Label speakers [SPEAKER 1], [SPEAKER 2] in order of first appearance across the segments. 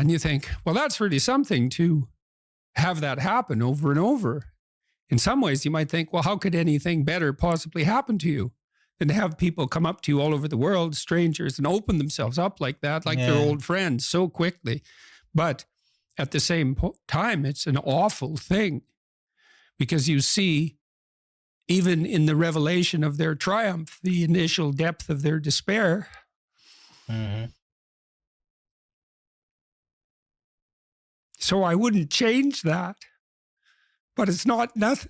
[SPEAKER 1] And you think, well, that's really something to have that happen over and over. In some ways, you might think, well, how could anything better possibly happen to you than to have people come up to you all over the world, strangers, and open themselves up like that, like they're old friends so quickly. But at the same time, it's an awful thing because you see, even in the revelation of their triumph, the initial depth of their despair.
[SPEAKER 2] Mm-hmm.
[SPEAKER 1] So I wouldn't change that, but it's not nothing.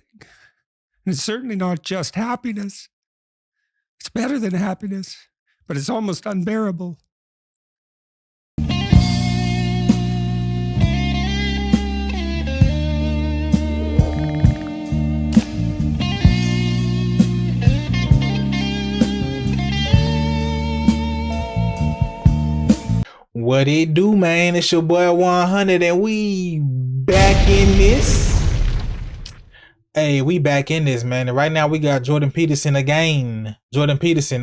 [SPEAKER 1] And it's certainly not just happiness. It's better than happiness, but it's almost unbearable.
[SPEAKER 2] What it do, man? It's your boy 100 and we back in this. Hey, we back in this, man. And right now we got Jordan Peterson again. Jordan Peterson,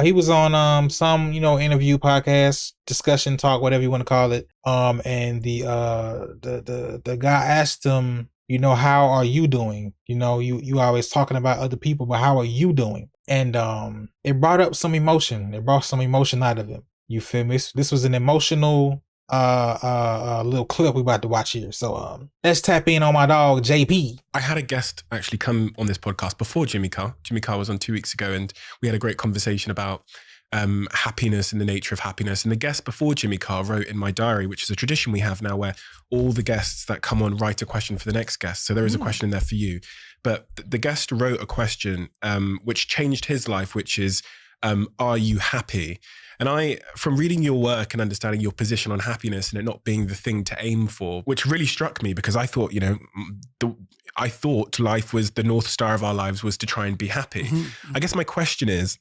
[SPEAKER 2] he was on some, interview, podcast, discussion, talk, whatever you want to call it. And the guy asked him, how are you doing? You always talking about other people, but how are you doing? And it brought up some emotion. It brought some emotion out of him. You feel me? This was an emotional little clip we about to watch here. So let's tap in on my dog JP.
[SPEAKER 3] I had a guest actually come on this podcast before Jimmy Carr. Jimmy Carr was on 2 weeks ago, and we had a great conversation about happiness and the nature of happiness. And the guest before Jimmy Carr wrote in my diary, which is a tradition we have now, where all the guests that come on write a question for the next guest. So there is a question in there for you. But the guest wrote a question which changed his life, which is, are you happy? And from reading your work and understanding your position on happiness and it not being the thing to aim for, which really struck me because I thought, I thought life was the North Star of our lives was to try and be happy. Mm-hmm. I guess my question is,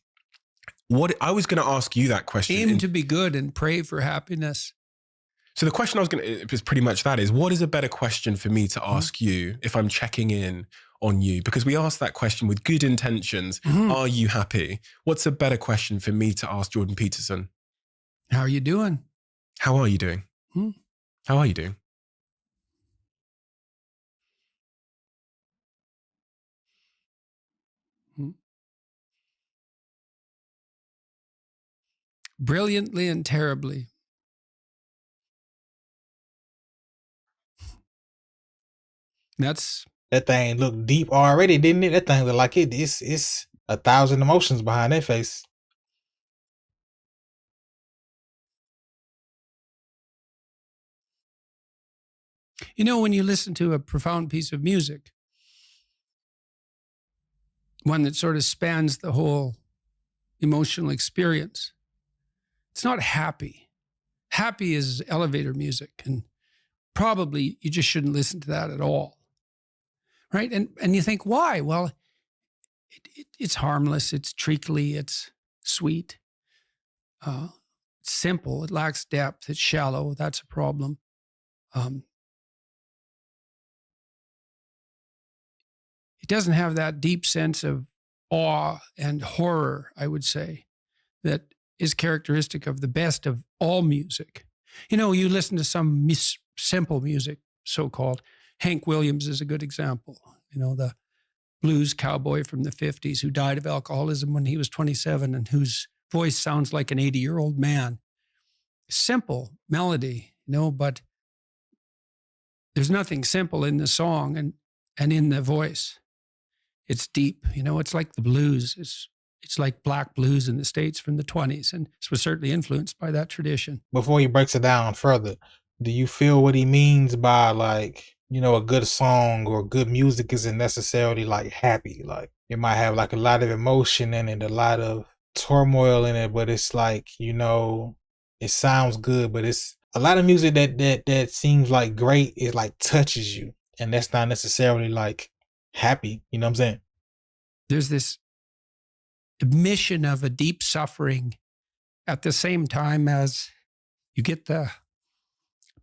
[SPEAKER 3] I was going to ask you that question.
[SPEAKER 1] Aim to be good and pray for happiness.
[SPEAKER 3] So the question is pretty much that is, what is a better question for me to ask you if I'm checking in on you? Because we asked that question with good intentions. Are you happy? What's a better question for me to ask Jordan Peterson?
[SPEAKER 1] How are you doing?
[SPEAKER 3] How are you doing? How are you doing?
[SPEAKER 1] Brilliantly and terribly.
[SPEAKER 2] That thing looked deep already, didn't it? That thing looked like it's 1,000 emotions behind that face.
[SPEAKER 1] When you listen to a profound piece of music, one that sort of spans the whole emotional experience, it's not happy. Happy is elevator music, and probably you just shouldn't listen to that at all. Right? And you think, why? Well, it's harmless, it's treacly, it's sweet, it's simple, it lacks depth, it's shallow, that's a problem. It doesn't have that deep sense of awe and horror, I would say, that is characteristic of the best of all music. You listen to some simple music, so-called. Hank Williams is a good example. The blues cowboy from the 50s who died of alcoholism when he was 27 and whose voice sounds like an 80-year-old man. Simple melody, but there's nothing simple in the song and in the voice. It's deep, it's like the blues. It's like black blues in the States from the 20s, and this was certainly influenced by that tradition.
[SPEAKER 2] Before he breaks it down further, do you feel what he means by a good song or good music isn't necessarily happy? Like it might have a lot of emotion in it, a lot of turmoil in it, but it's it sounds good, but it's a lot of music that seems great. It touches you, and that's not necessarily happy. You know what I'm saying?
[SPEAKER 1] There's this admission of a deep suffering at the same time as you get the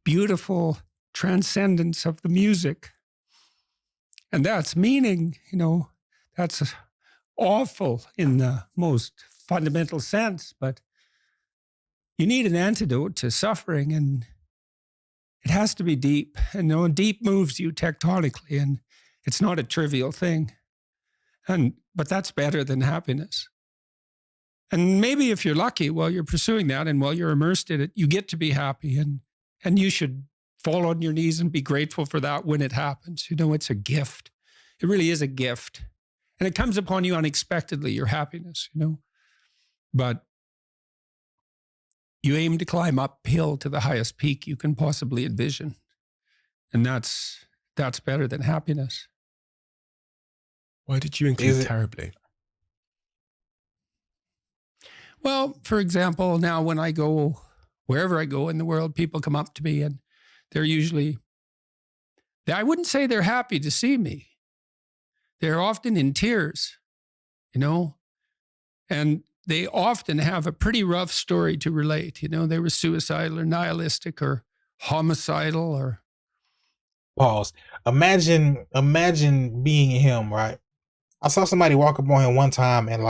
[SPEAKER 1] beautiful transcendence of the music. And that's meaning, that's awful in the most fundamental sense, but you need an antidote to suffering. And it has to be deep. And deep moves you tectonically, and it's not a trivial thing. But that's better than happiness. And maybe if you're lucky while you're pursuing that and while you're immersed in it, you get to be happy, and you should fall on your knees and be grateful for that when it happens. It's a gift. It really is a gift. And it comes upon you unexpectedly, your happiness, But you aim to climb uphill to the highest peak you can possibly envision. And that's better than happiness.
[SPEAKER 3] Why did you include terribly?
[SPEAKER 1] Well, for example, now when I go, wherever I go in the world, people come up to me and they're usually, I wouldn't say they're happy to see me. They're often in tears, and they often have a pretty rough story to relate. They were suicidal or nihilistic or homicidal or.
[SPEAKER 2] Pause. Imagine being him, right? I saw somebody walk up on him one time and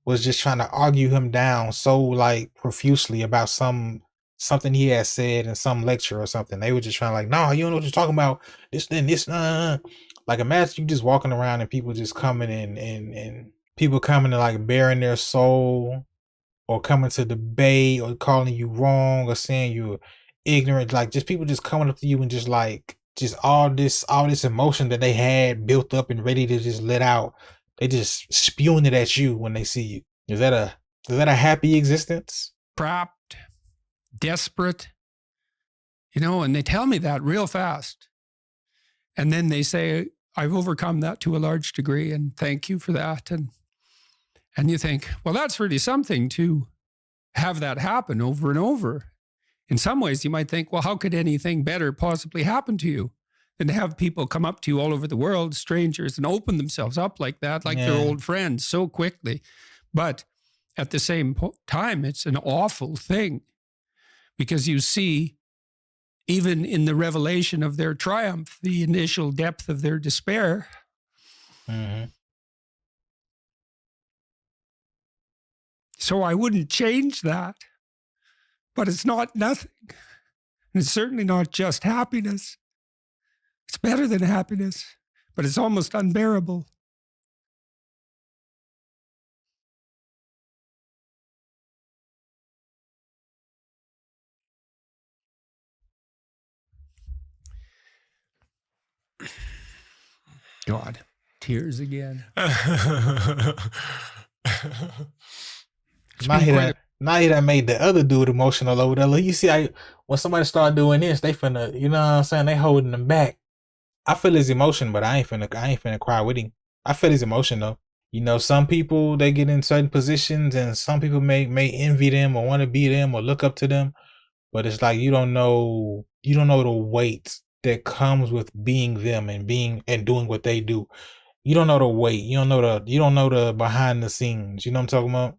[SPEAKER 2] was just trying to argue him down so profusely about something he had said in some lecture or something. They were just trying no, you don't know what you're talking about. This, then this, imagine you just walking around and people just coming and people coming to bearing their soul or coming to debate or calling you wrong or saying you're ignorant. Just people just coming up to you and just all this emotion that they had built up and ready to just let out. They just spewing it at you when they see you. Is that a happy existence?
[SPEAKER 1] Trapped, desperate, and they tell me that real fast. And then they say, I've overcome that to a large degree, and thank you for that. And you think, well, that's really something to have that happen over and over. In some ways, you might think, well, how could anything better possibly happen to you than to have people come up to you all over the world, strangers, and open themselves up like that, they're old friends so quickly. But at the same time, it's an awful thing because you see, even in the revelation of their triumph, the initial depth of their despair.
[SPEAKER 2] Mm-hmm.
[SPEAKER 1] So I wouldn't change that, but it's not nothing. And it's certainly not just happiness. It's better than happiness, but it's almost unbearable. God, tears again.
[SPEAKER 2] Now he done made the other dude emotional over there. You see, when somebody start doing this, they finna, you know what I'm saying? They holding them back. I feel his emotion, but I ain't finna cry with him. I feel his emotion though. Some people, they get in certain positions and some people may envy them or want to be them or look up to them. But it's you don't know the weight that comes with being them and doing what they do. You don't know the weight. You don't know the behind the scenes. You know what I'm talking about?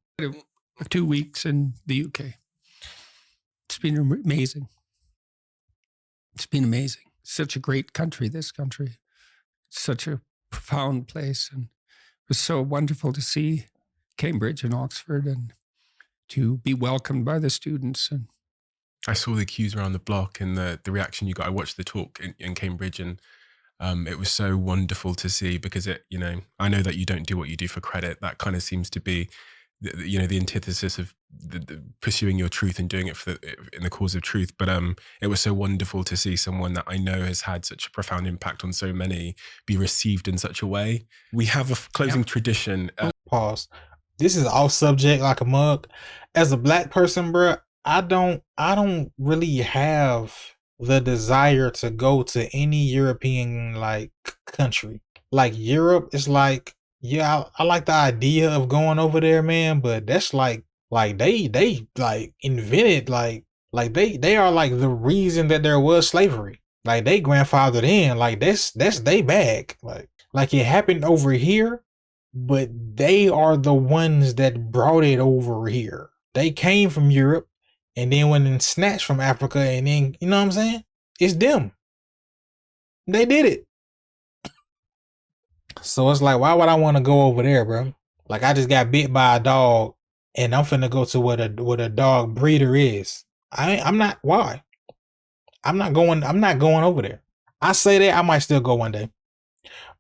[SPEAKER 1] 2 weeks in the UK. It's been amazing. It's been amazing. Such a great country, this country. Such a profound place. And it was so wonderful to see Cambridge and Oxford and to be welcomed by the students. And
[SPEAKER 3] I saw the queues around the block and the reaction you got. I watched the talk in Cambridge and it was so wonderful to see because I know that you don't do what you do for credit. That kind of seems to be the antithesis of the pursuing your truth and doing it in the cause of truth. But it was so wonderful to see someone that I know has had such a profound impact on so many be received in such a way. We have a closing tradition.
[SPEAKER 2] Pause. This is off subject like a mug. As a black person, bro, I don't really have the desire to go to any European country. Europe is yeah, I like the idea of going over there, man, but that's they invented they are the reason that there was slavery. They grandfathered in, that's they bag. It happened over here, but they are the ones that brought it over here. They came from Europe and then went and snatched from Africa and then, you know what I'm saying? It's them. They did it. So it's why would I want to go over there, bro? I just got bit by a dog and I'm finna go to what a dog breeder is. I'm not, why? I'm not going over there. I say that I might still go one day,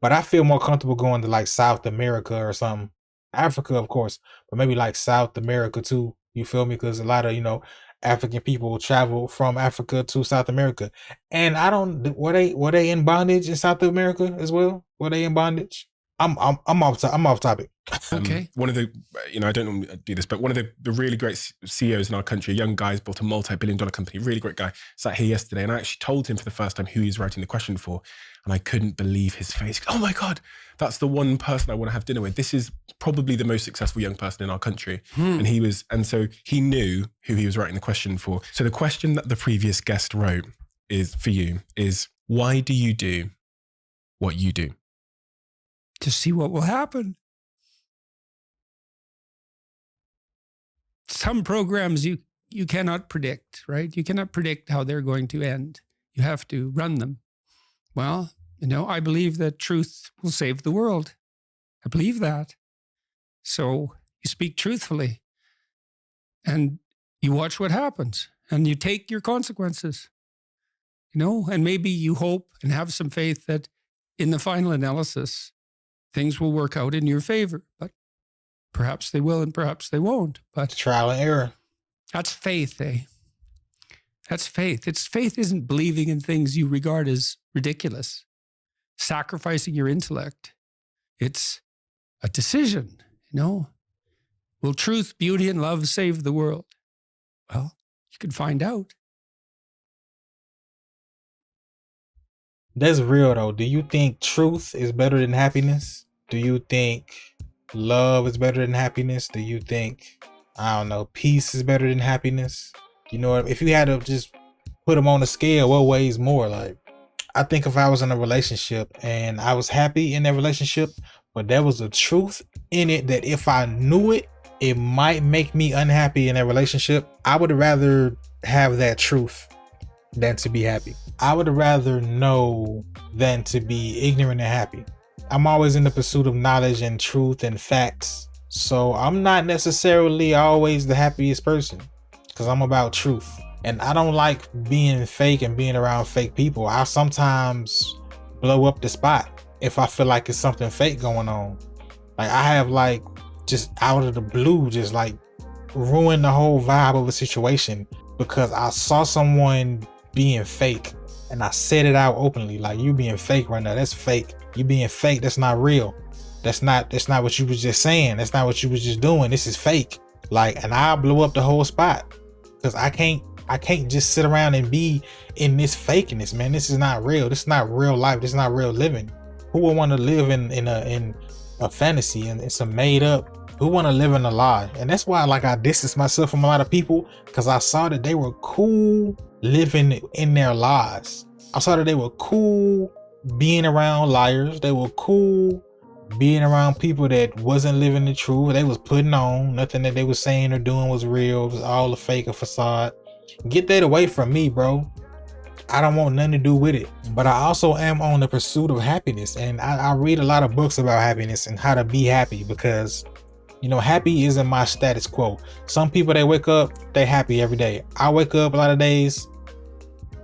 [SPEAKER 2] but I feel more comfortable going to like South America or something. Africa, of course, but maybe like South America too. You feel me? Because a lot of, African people travel from Africa to South America. And I don't, were they in bondage in South America as well? Were they in bondage? I'm off topic.
[SPEAKER 1] Okay.
[SPEAKER 3] One of the, I don't normally do this, but one of the really great CEOs in our country, a young guy, has built a multi-billion-dollar company, really great guy, sat here yesterday, and I actually told him for the first time who he was writing the question for, and I couldn't believe his face. Oh my God, that's the one person I want to have dinner with. This is probably the most successful young person in our country. And so he knew who he was writing the question for. So the question that the previous guest wrote is, why do you do what you do?
[SPEAKER 1] To see what will happen. Some programs you cannot predict, right? You cannot predict how they're going to end. You have to run them. Well, I believe that truth will save the world. I believe that. So you speak truthfully and you watch what happens and you take your consequences, and maybe you hope and have some faith that in the final analysis, things will work out in your favor, but perhaps they will and perhaps they won't. But
[SPEAKER 2] trial and error.
[SPEAKER 1] That's faith, eh? That's faith. Faith isn't believing in things you regard as ridiculous, sacrificing your intellect. It's a decision, Will truth, beauty, and love save the world? Well, you can find out.
[SPEAKER 2] That's real though. Do you think truth is better than happiness? Do you think love is better than happiness? Do you think, peace is better than happiness? If you had to just put them on a scale, what weighs more? Like, I think if I was in a relationship and I was happy in that relationship, but there was a truth in it that if I knew it, it might make me unhappy in that relationship, I would rather have that truth than to be happy. I would rather know than to be ignorant and happy. I'm always in the pursuit of knowledge and truth and facts. So I'm not necessarily always the happiest person because I'm about truth. And I don't like being fake and being around fake people. I sometimes blow up the spot if I feel like it's something fake going on. Like I have just out of the blue, just ruin the whole vibe of a situation because I saw someone being fake and I said it out openly. Like, you being fake right now, that's fake. You being fake, that's not real. That's not what you was just saying. That's not what you was just doing. This is fake. And I blew up the whole spot because I can't just sit around and be in this fakeness, man. This is not real. This is not real life. This is not real living. Who would want to live in a fantasy and some made up? Who want to live in a lie? And that's why I distance myself from a lot of people because I saw that they were cool living in their lies. I saw that they were cool being around liars. They were cool being around people that wasn't living the truth. They was putting on. Nothing that they was saying or doing was real. It was all a fake, a facade. Get that away from me, bro. I don't want nothing to do with it. But I also am on the pursuit of happiness. And I read a lot of books about happiness and how to be happy because, happy isn't my status quo. Some people, they wake up, they happy every day. I wake up a lot of days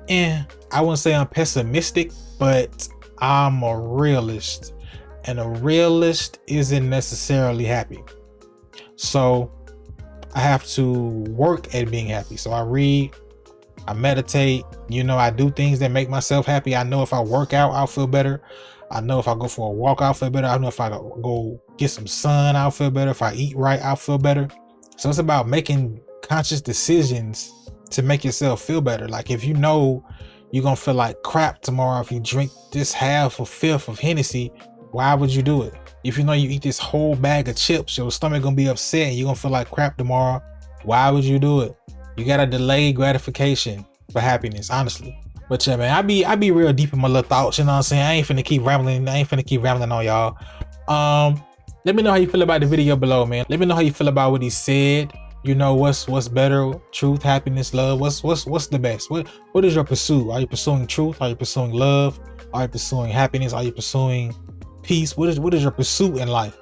[SPEAKER 2] and I wouldn't say I'm pessimistic, but I'm a realist. And a realist isn't necessarily happy. So I have to work at being happy. So I read, I meditate, I do things that make myself happy. I know if I work out, I'll feel better. I know if I go for a walk, I'll feel better. I know if I go get some sun, I'll feel better. If I eat right, I'll feel better. So it's about making conscious decisions to make yourself feel better. Like if you're gonna feel like crap tomorrow if you drink this half or fifth of Hennessy, why would you do it? If you eat this whole bag of chips, your stomach gonna be upset and you're gonna feel like crap tomorrow, why would you do it? You gotta delay gratification for happiness, honestly. But yeah, man, I be real deep in my little thoughts, you know what I'm saying? I ain't finna keep rambling on y'all. Let me know how you feel about the video below, man. Let me know how you feel about what he said. What's better? Truth, happiness, love. What's the best? What is your pursuit? Are you pursuing truth? Are you pursuing love? Are you pursuing happiness? Are you pursuing peace? What is your pursuit in life?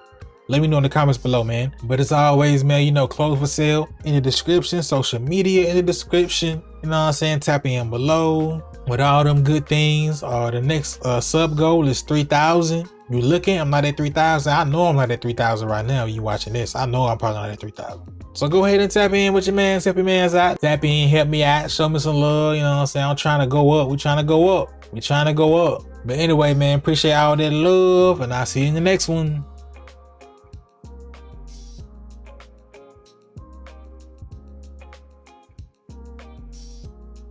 [SPEAKER 2] Let me know in the comments below, man. But as always, man, clothes for sale in the description, social media in the description. You know what I'm saying? Tap in below with all them good things. The next sub goal is 3,000. You looking? I'm not at 3,000. I know I'm not at 3,000 right now. You watching this? I know I'm probably not at 3,000. So go ahead and tap in with your man. Help your man's out. Tap in, help me out, show me some love. You know what I'm saying? I'm trying to go up. We trying to go up. We trying to go up. But anyway, man, appreciate all that love, and I'll see you in the next one.